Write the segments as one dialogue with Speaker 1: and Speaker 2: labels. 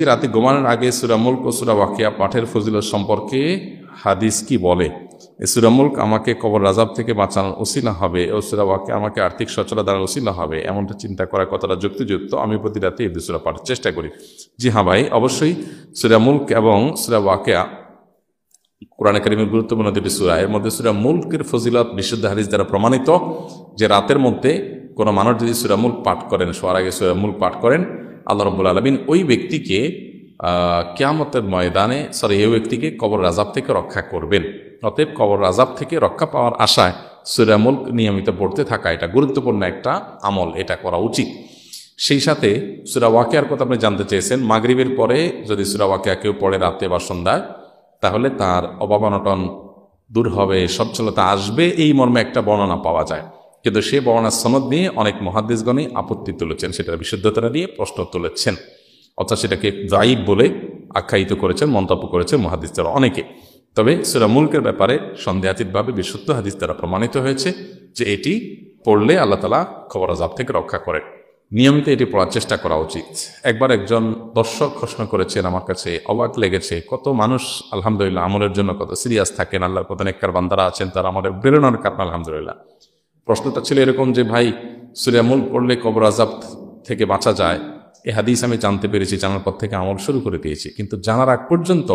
Speaker 1: রাতে ঘুমানোর আগে সূরা মুলক ও সূরা ওয়াকিয়া পাঠের ফজিলত সম্পর্কে হাদিস কি বলে? এই সূরা মুলক আমাকে কবর আযাব থেকে বাঁচানোর ওসিলা হবে ও সূরা ওয়াকিয়া আমাকে আর্থিক সচ্ছলতা দ্বারা ওসিলা হবে, এমনটা চিন্তা করা কতটা যুক্তিযুক্ত? আমি প্রতি রাতে এই দুই সূরা পাঠের চেষ্টা করি। জি হ্যাঁ ভাই, অবশ্যই সূরা মুলক এবং সূরা ওয়াকিয়া কোরআনে কারীমের গুরুত্বপূর্ণ দুটি সূরা। এর মধ্যে সূরা মুলকের ফজিলত বিশুদ্ধ হাদিস দ্বারা প্রমাণিত, যে রাতের মধ্যে কোনো মানুষ যদি সূরা মুলক পাঠ করেন, শোয়ার আগে সূরা মুলক পাঠ করেন, আল্লাহ রাব্বুল আলামিন ওই ব্যক্তিকে কিয়ামতের ময়দানে এই ব্যক্তিকে কবর আযাব থেকে রক্ষা করবেন। অতএব কবর আযাব থেকে রক্ষা পাওয়ার আশায় সূরা মুলক নিয়মিত পড়তে থাকা এটা গুরুত্বপূর্ণ একটা আমল, এটা করা উচিত। সেই সাথে সূরা ওয়াকিয়ার কথা আপনি জানতে চেয়েছেন। মাগরিবের পরে যদি সূরা ওয়াকিয়া কেউ পড়ে রাতে বা সন্ধ্যায়, তাহলে তার অভাব অনটন দূর হবে, সচ্ছলতা আসবে, এই মর্মে একটা বর্ণনা পাওয়া যায়। কিন্তু সে বর্ণনার সনদ নিয়ে অনেক মুহাদ্দিসগণই আপত্তি তুলেছেন, সেটার বিশুদ্ধতা নিয়ে প্রশ্ন তুলেছেন, অর্থাৎ সেটাকে যায়িব বলে আখ্যায়িত করেছেন, মন্তব্য করেছেন মুহাদ্দিসরা অনেকে। তবে সূরা মুলকের ব্যাপারে সন্দেহাতীতভাবে বিশুদ্ধ হাদিস দ্বারা প্রমাণিত হয়েছে যে এটি পড়লে আল্লাহ তাআলা কবর আযাব থেকে রক্ষা করেন। নিয়মিত এটি পড়ার চেষ্টা করা উচিত। একবার একজন দর্শক প্রশ্ন করেছেন, আমার কাছে অবাক লেগেছে, কত মানুষ আলহামদুলিল্লাহ আমলের জন্য কত সিরিয়াস থাকেন, আল্লাহর কত নেককার বান্দারা আছেন, তারা আমাদের প্রেরণার কারণ আলহামদুলিল্লাহ। প্রশ্নটা ছিল এরকম যে, ভাই সূরা মুলক পড়লে কবর আযাব থেকে বাঁচা যায়, এই হাদিস আমি জানতে পেরেছি, জানার পর থেকে আমল শুরু করে দিয়েছি, কিন্তু জানার আগ পর্যন্ত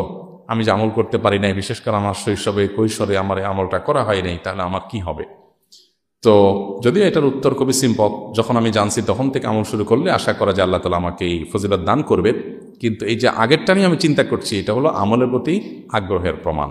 Speaker 1: আমি যে আমল করতে পারি নাই, বিশেষ করে আমার শৈশবে কৈশোরে আমার এই আমলটা করা হয় নাই, তাহলে আমার কি হবে? তো যদিও এটার উত্তর খুবই সিম্পল, যখন আমি জানছি তখন থেকে আমল শুরু করলে আশা করা যায় আল্লাহ তাআলা আমাকে এই ফজিলত দান করবেন। কিন্তু এই যে আগেরটা নিয়ে আমি চিন্তা করছি, এটা হলো আমলের প্রতি আগ্রহের প্রমাণ।